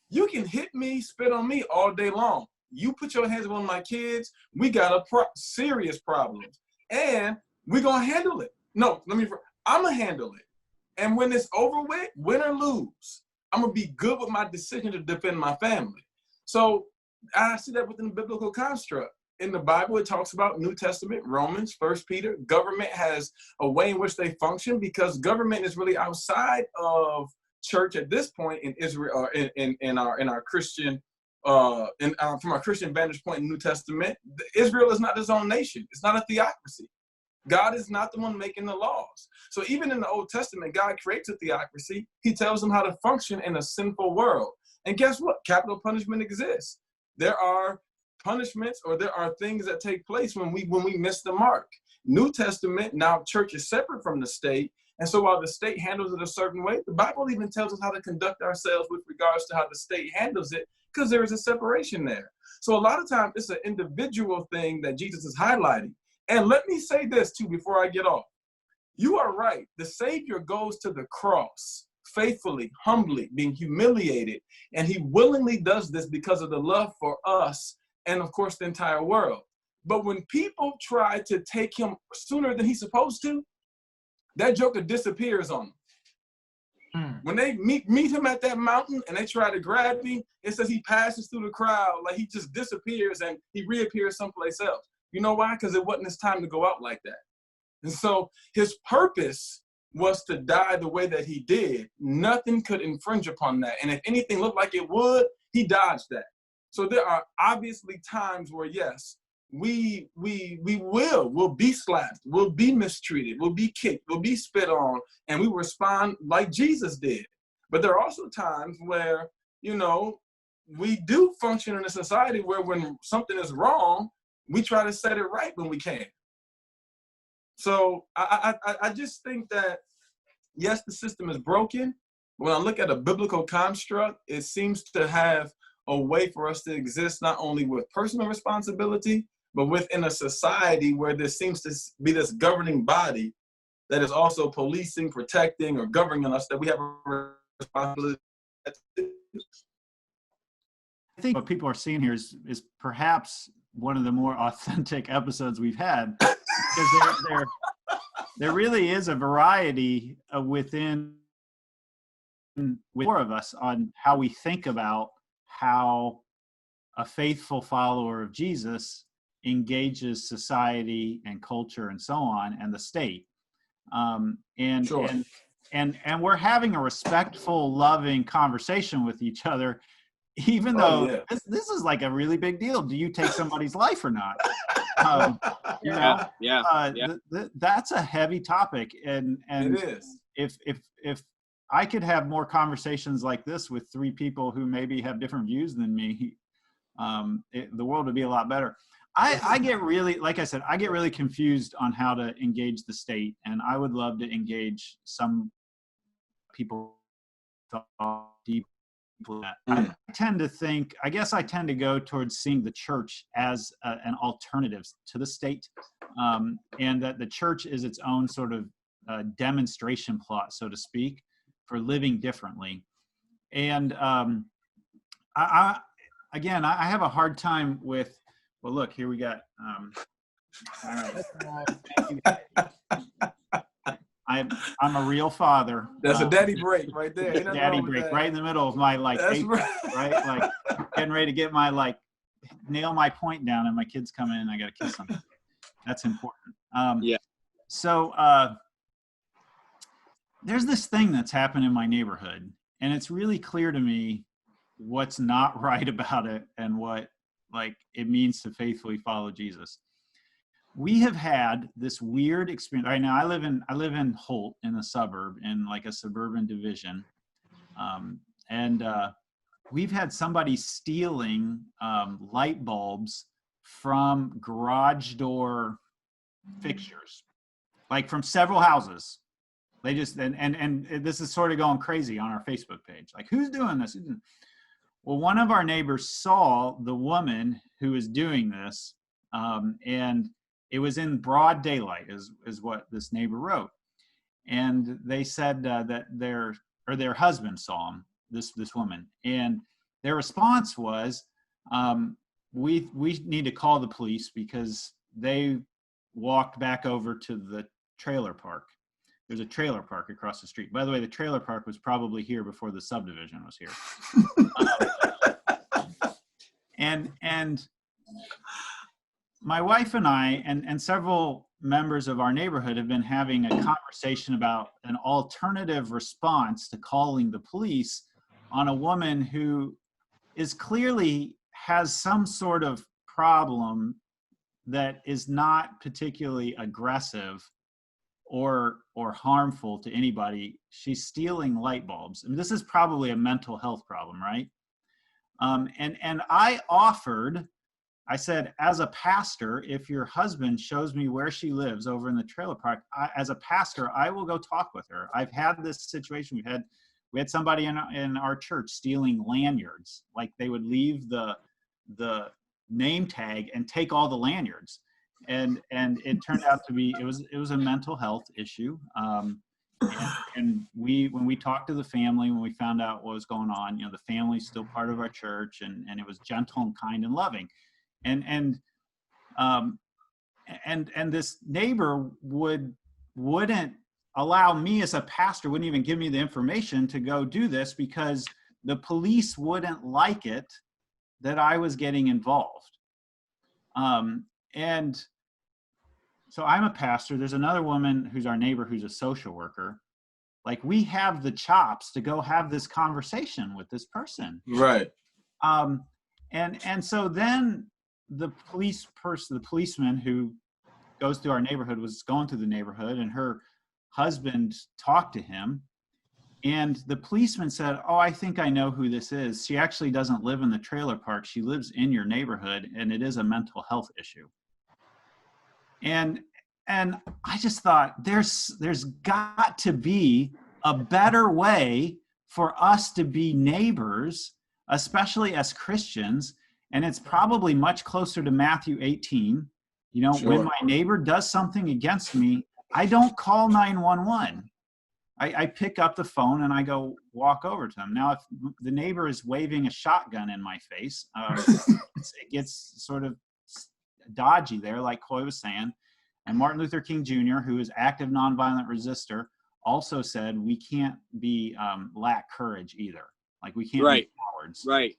You can hit me, spit on me all day long. You put your hands on my kids, we got a serious problem. And we're going to handle it. No, I'm going to handle it. And when it's over with, win or lose, I'm going to be good with my decision to defend my family. So I see that within the biblical construct. In the Bible, it talks about New Testament, Romans, 1 Peter. Government has a way in which they function, because government is really outside of church at this point in Israel, or in our Christian, from our Christian vantage point in the New Testament. Israel is not its own nation. It's not a theocracy. God is not the one making the laws. So even in the Old Testament, God creates a theocracy. He tells them how to function in a sinful world. And guess what? Capital punishment exists. There are punishments, or there are things that take place when we miss the mark. New Testament, now church is separate from the state. And so while the state handles it a certain way, the Bible even tells us how to conduct ourselves with regards to how the state handles it, because there is a separation there. So a lot of times it's an individual thing that Jesus is highlighting. And let me say this too before I get off. You are right. The Savior goes to the cross faithfully, humbly, being humiliated. And he willingly does this because of the love for us and, of course, the entire world. But when people try to take him sooner than he's supposed to, that joker disappears on them. When they meet him at that mountain and they try to grab him, it says he passes through the crowd, like he just disappears and he reappears someplace else. You know why? Because it wasn't his time to go out like that. And so his purpose was to die the way that he did. Nothing could infringe upon that. And if anything looked like it would, he dodged that. So there are obviously times where, yes, we'll be slapped, we'll be mistreated, we'll be kicked, we'll be spit on, and we respond like Jesus did. But there are also times where, you know, we do function in a society where when something is wrong, we try to set it right when we can. So I just think that, yes, the system is broken. When I look at a biblical construct, it seems to have a way for us to exist not only with personal responsibility, but within a society where there seems to be this governing body that is also policing, protecting, or governing us, that we have a responsibility. I think what people are seeing here is perhaps one of the more authentic episodes we've had, because there really is a variety within four of us on how we think about how a faithful follower of Jesus engages society and culture and so on, and the state. Sure. And and we're having a respectful, loving conversation with each other, even though this is like a really big deal. Do you take somebody's life or not? You know, that's a heavy topic, and it is. If I could have more conversations like this with three people who maybe have different views than me, the world would be a lot better. I get really, like I said, I get really confused on how to engage the state, and I would love to engage some people deep. I tend to think, I guess I tend to go towards seeing the church as an alternative to the state, and that the church is its own sort of demonstration plot, so to speak, for living differently. And I have a hard time with, well, look, here we got, all right. I'm a real father. That's a daddy break right there. Daddy break right in the middle of my like right. Right? Like getting ready to get my like nail my point down, and my kids come in and I got to kiss them. That's important. So there's this thing that's happened in my neighborhood, and it's really clear to me what's not right about it and what like it means to faithfully follow Jesus. We have had this weird experience. Right now, I live in Holt, in the suburb, in like a suburban division, and we've had somebody stealing light bulbs from garage door fixtures, like from several houses. They just and this is sort of going crazy on our Facebook page. Like, who's doing this? Well, one of our neighbors saw the woman who was doing this, and it was in broad daylight, is what this neighbor wrote. And they said that their husband saw him, this woman, and their response was, we need to call the police because they walked back over to the trailer park. There's a trailer park across the street. By the way, the trailer park was probably here before the subdivision was here. And my wife and I and several members of our neighborhood have been having a conversation about an alternative response to calling the police on a woman who is clearly has some sort of problem that is not particularly aggressive or harmful to anybody. She's stealing light bulbs. I mean, this is probably a mental health problem, right? And I said, as a pastor, if your husband shows me where she lives over in the trailer park, as a pastor, I will go talk with her. I've had this situation. We had somebody in our church stealing lanyards. Like, they would leave the name tag and take all the lanyards. And it turned out to be, it was a mental health issue. And when we talked to the family, when we found out what was going on, the family's still part of our church, and it was gentle and kind and loving. And this neighbor wouldn't allow me as a pastor, wouldn't even give me the information to go do this because the police wouldn't like it that I was getting involved. And so I'm a pastor. There's another woman who's our neighbor who's a social worker. Like, we have the chops to go have this conversation with this person. Right. And so then the policeman who goes through our neighborhood was going through the neighborhood, and her husband talked to him, and the policeman said, "Oh, I think I know who this is. She actually doesn't live in the trailer park. She lives in your neighborhood, and it is a mental health issue." And I just thought there's got to be a better way for us to be neighbors, especially as Christians. And it's probably much closer to Matthew 18. Sure. When my neighbor does something against me, I don't call 911. I pick up the phone and I go walk over to them. Now, if the neighbor is waving a shotgun in my face, it gets sort of dodgy there, like Coy was saying. And Martin Luther King Jr., who is active nonviolent resistor, also said we can't be lack courage either. Like, we can't be cowards. Right.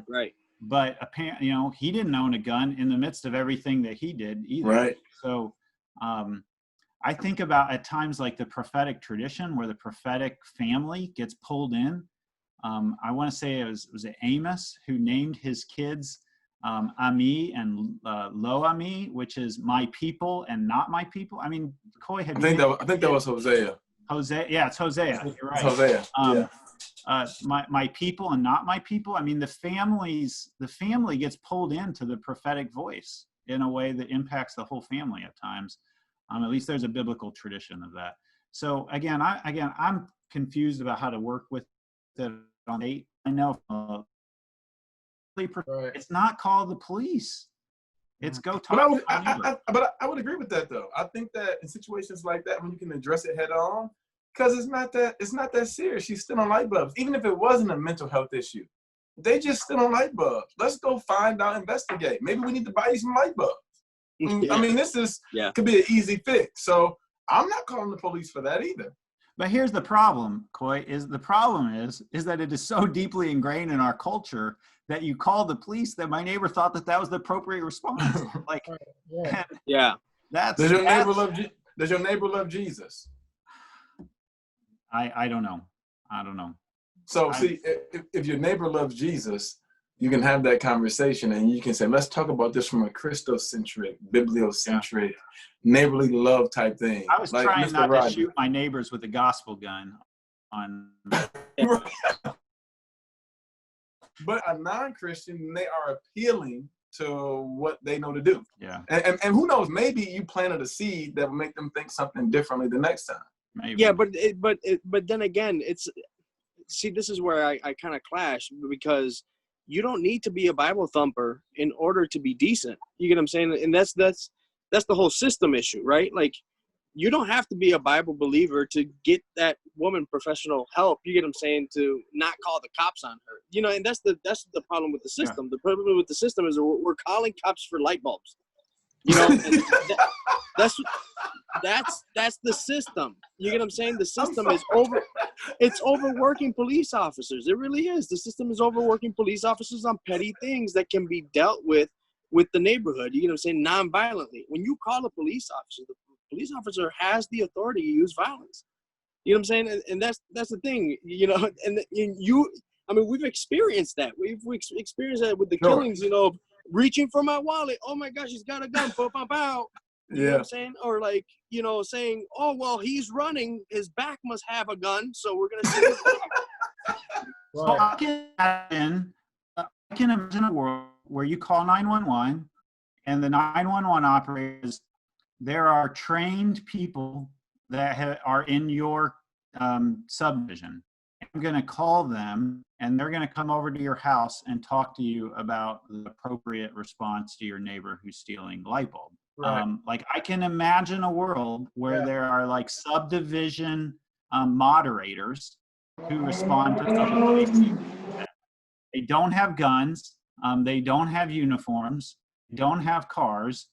Right. But apparently, he didn't own a gun in the midst of everything that he did either. Right. So I think about at times like the prophetic tradition where the prophetic family gets pulled in. I want to say it was Amos who named his kids Ami and Lo Ami, which is my people and not my people. I mean, Coy had. I think that was Hosea. Hosea, yeah, it's Hosea. You're right. It's Hosea. My people and not my people. I mean, the family gets pulled into the prophetic voice in a way that impacts the whole family at times. At least there's a biblical tradition of that. So again, I'm confused about how to work with it on 8. I know it's not called the police. It's go talk. But I would agree with that though. I think that in situations like that, when you can address it head on, because it's not that serious. She's still on light bulbs. Even if it wasn't a mental health issue, they just still on light bulbs. Let's go find out, investigate. Maybe we need to buy you some light bulbs. Yeah. I mean, could be an easy fix. So I'm not calling the police for that either. But here's the problem, Coy, is that it is so deeply ingrained in our culture that you call the police that my neighbor thought that was the appropriate response. Like, yeah. Does your neighbor love Jesus? I don't know. I don't know. So see, if your neighbor loves Jesus, you can have that conversation and you can say, let's talk about this from a Christocentric, bibliocentric, neighborly love type thing. I was trying not to shoot my neighbors with a gospel gun on. But a non-Christian, they are appealing to what they know to do. Yeah. And who knows, maybe you planted a seed that will make them think something differently the next time. Maybe. Yeah, but then again, this is where I kind of clash, because you don't need to be a Bible thumper in order to be decent. You get what I'm saying? And that's the whole system issue, right? Like, you don't have to be a Bible believer to get that woman professional help. You get what I'm saying? To not call the cops on her. You know, and that's the problem with the system. Yeah. The problem with the system is we're calling cops for light bulbs. You know, and that's the system. You get what I'm saying? The system is it's overworking police officers. It really is. The system is overworking police officers on petty things that can be dealt with the neighborhood. You get what I'm saying? Non-violently. When you call a police officer, the police officer has the authority to use violence. You know what I'm saying? And that's the thing, you know, and I mean, we've experienced that. We've experienced that with the killings, you know, reaching for my wallet. Oh my gosh, he's got a gun. Pow, pow, pow. You know what I'm saying? Or like, you know, saying, oh, well, he's running. His back must have a gun. So we're going to see his back. So I can imagine a world where you call 911 and the 911 operators, there are trained people that are in your subdivision. I'm going to call them and they're going to come over to your house and talk to you about the appropriate response to your neighbor who's stealing light bulb. Right. Like, I can imagine a world where there are like subdivision moderators who respond to somebody. They don't have guns. They don't have uniforms. They don't have cars.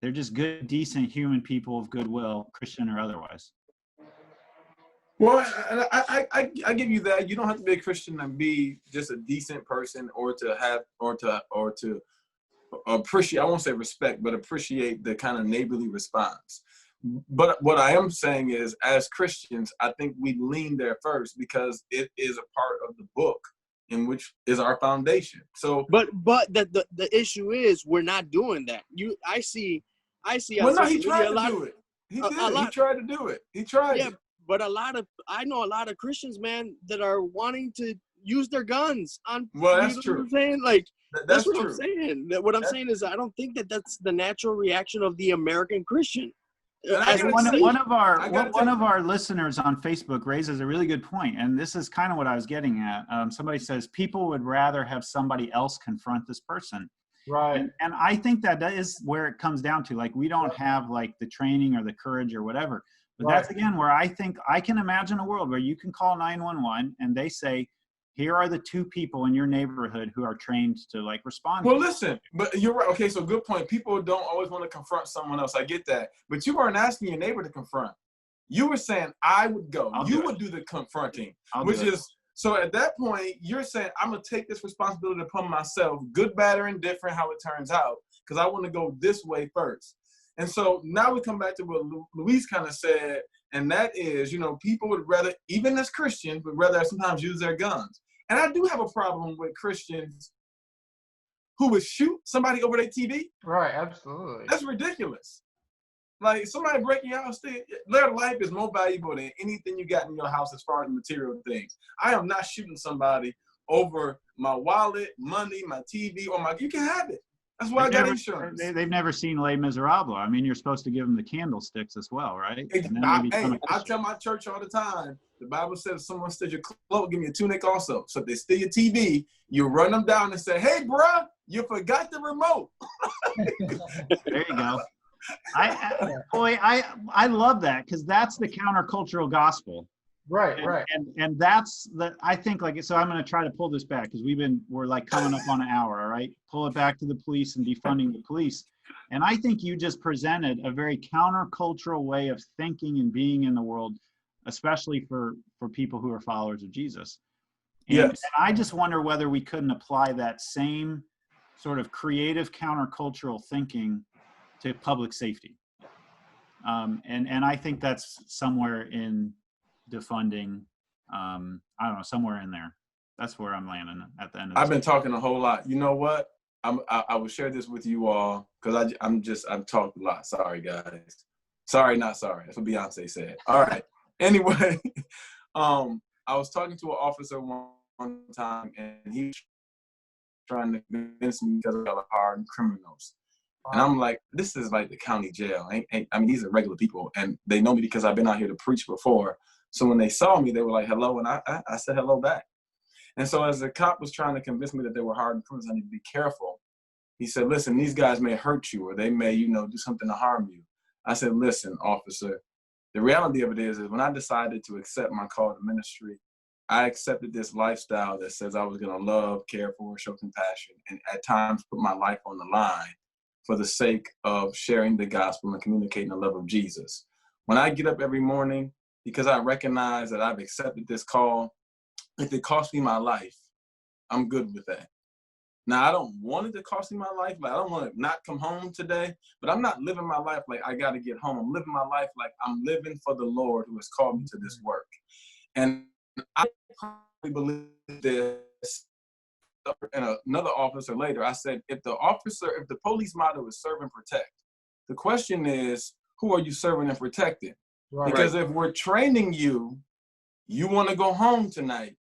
They're just good, decent human people of goodwill, Christian or otherwise. Well, I give you that. You don't have to be a Christian and be just a decent person, or to appreciate, I won't say respect, but appreciate the kind of neighborly response. But what I am saying is, as Christians, I think we lean there first because it is a part of the book in which is our foundation. So, but the issue is we're not doing that. I see. Well, no, he tried to do it. He did. He tried to do it. He tried. Yeah, but I know a lot of Christians, man, that are wanting to use their guns on. Well, that's true. What I'm saying? Like, that's what true. I'm saying. What I'm saying is, I don't think that's the natural reaction of the American Christian. One of our listeners on Facebook raises a really good point, and this is kind of what I was getting at. Somebody says people would rather have somebody else confront this person. Right. And I think that is where it comes down to. Like, we don't have like the training or the courage or whatever. But that's again where I think I can imagine a world where you can call 911 and they say, here are the 2 people in your neighborhood who are trained to like respond. Well, listen, but you're right. Okay, so good point. People don't always want to confront someone else. I get that. But you weren't asking your neighbor to confront. You were saying, I would go. You would do the confronting, which is, so at that point, you're saying, I'm going to take this responsibility upon myself, good, bad, or indifferent, how it turns out, because I want to go this way first. And so now we come back to what Luis kind of said, and that is, you know, people would rather, even as Christians, would rather sometimes use their guns. And I do have a problem with Christians who would shoot somebody over their TV. Right, absolutely. That's ridiculous. Like, somebody breaking your house, their life is more valuable than anything you got in your house as far as material things. I am not shooting somebody over my wallet, money, my TV, or you can have it. That's why I got insurance. They've never seen Les Miserables. I mean, you're supposed to give them the candlesticks as well, right? I tell my church all the time, the Bible says if someone steals your cloak, give me a tunic also. So if they steal your TV, you run them down and say, hey, bruh, you forgot the remote. There you go. I love that, because that's the countercultural gospel. Right, right. And that's I think, like, so I'm going to try to pull this back, because we're like coming up on an hour, all right? Pull it back to the police and defunding the police. And I think you just presented a very countercultural way of thinking and being in the world, especially for people who are followers of Jesus. And I just wonder whether we couldn't apply that same sort of creative countercultural thinking to public safety. And I think that's somewhere in defunding, I don't know, somewhere in there. That's where I'm landing at the end of this. I've been talking a whole lot. You know what? I will share this with you all, because I've talked a lot. Sorry, guys. Sorry, not sorry. That's what Beyonce said. All right. Anyway, I was talking to an officer one time, and he was trying to convince me because of hardened criminals. And I'm like, this is like the county jail. I mean, these are regular people, and they know me because I've been out here to preach before. So when they saw me, they were like, hello, and I said hello back. And so as the cop was trying to convince me that they were hardened criminals, I need to be careful. He said, listen, these guys may hurt you, or they may, do something to harm you. I said, listen, officer, the reality of it is when I decided to accept my call to ministry, I accepted this lifestyle that says I was going to love, care for, show compassion, and at times put my life on the line for the sake of sharing the gospel and communicating the love of Jesus. When I get up every morning, because I recognize that I've accepted this call, if it costs me my life, I'm good with that. Now, I don't want it to cost me my life. Like, I don't want to not come home today, but I'm not living my life like I got to get home. I'm living my life like I'm living for the Lord who has called me to this work. And I probably believe this. And another officer later, I said, if the police motto is serve and protect, the question is, who are you serving and protecting? Right. Because if we're training you want to go home tonight,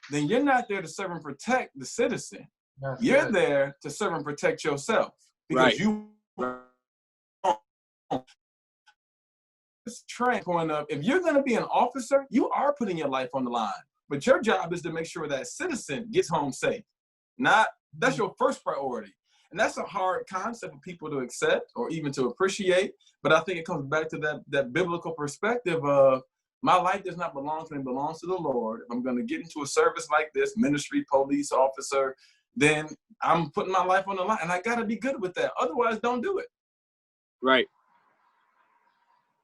then you're not there to serve and protect the citizen. You're there to serve and protect yourself. Because you train point of, if you're going to be an officer, you are putting your life on the line. But your job is to make sure that citizen gets home safe. That's your first priority. And that's a hard concept for people to accept or even to appreciate. But I think it comes back to that biblical perspective of my life does not belong to me, it belongs to the Lord. If I'm going to get into a service like this, ministry, police officer, then I'm putting my life on the line. And I got to be good with that. Otherwise, don't do it. Right.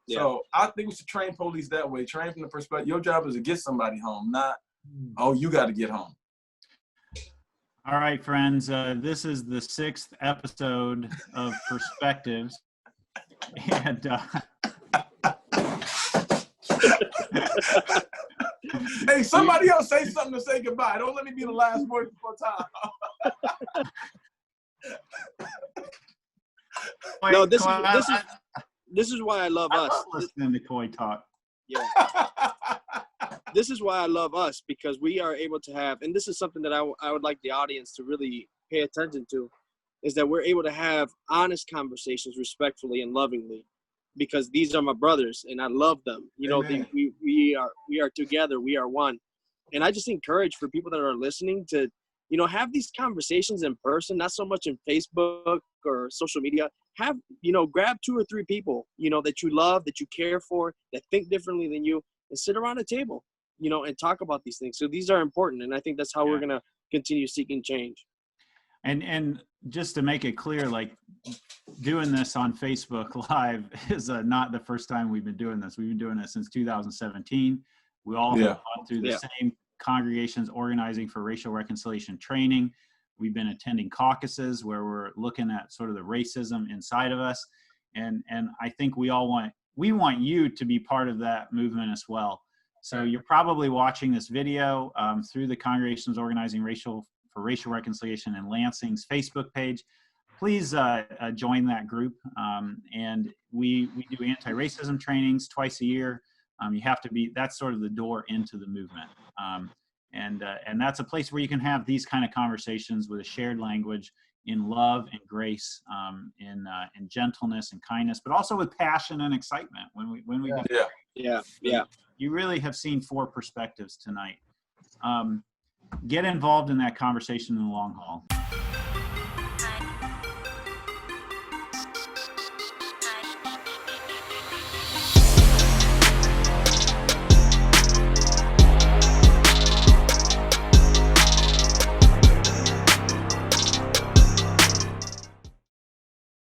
So I think we should train police that way. Train from the perspective, your job is to get somebody home, not, oh, you got to get home. All right, friends, this is the 6th episode of Perspectives. And hey, somebody else say something to say goodbye. Don't let me be the last word before time. No, this is why I love us. I love listening to Coy talk. Yeah. This is why I love us, because we are able to have, and this is something that I would like the audience to really pay attention to, is that we're able to have honest conversations respectfully and lovingly, because these are my brothers and I love them. We are together. We are one. And I just encourage for people that are listening to, have these conversations in person, not so much in Facebook or social media. Grab 2 or 3 people, that you love, that you care for, that think differently than you, and sit around a table, and talk about these things. So these are important. And I think that's how we're going to continue seeking change. And just to make it clear, like, doing this on Facebook Live is not the first time we've been doing this. We've been doing this since 2017. We all have gone through the same congregations organizing for racial reconciliation training. We've been attending caucuses where we're looking at sort of the racism inside of us. And I think we want you to be part of that movement as well. So you're probably watching this video through the Congregation's Organizing for Racial Reconciliation in Lansing's Facebook page. Please join that group. And we do anti-racism trainings twice a year. You have to be, that's sort of the door into the movement. And that's a place where you can have these kind of conversations with a shared language in love and grace, in gentleness and kindness, but also with passion and excitement. When we Yeah. You really have seen 4 perspectives tonight. Get involved in that conversation in the long haul.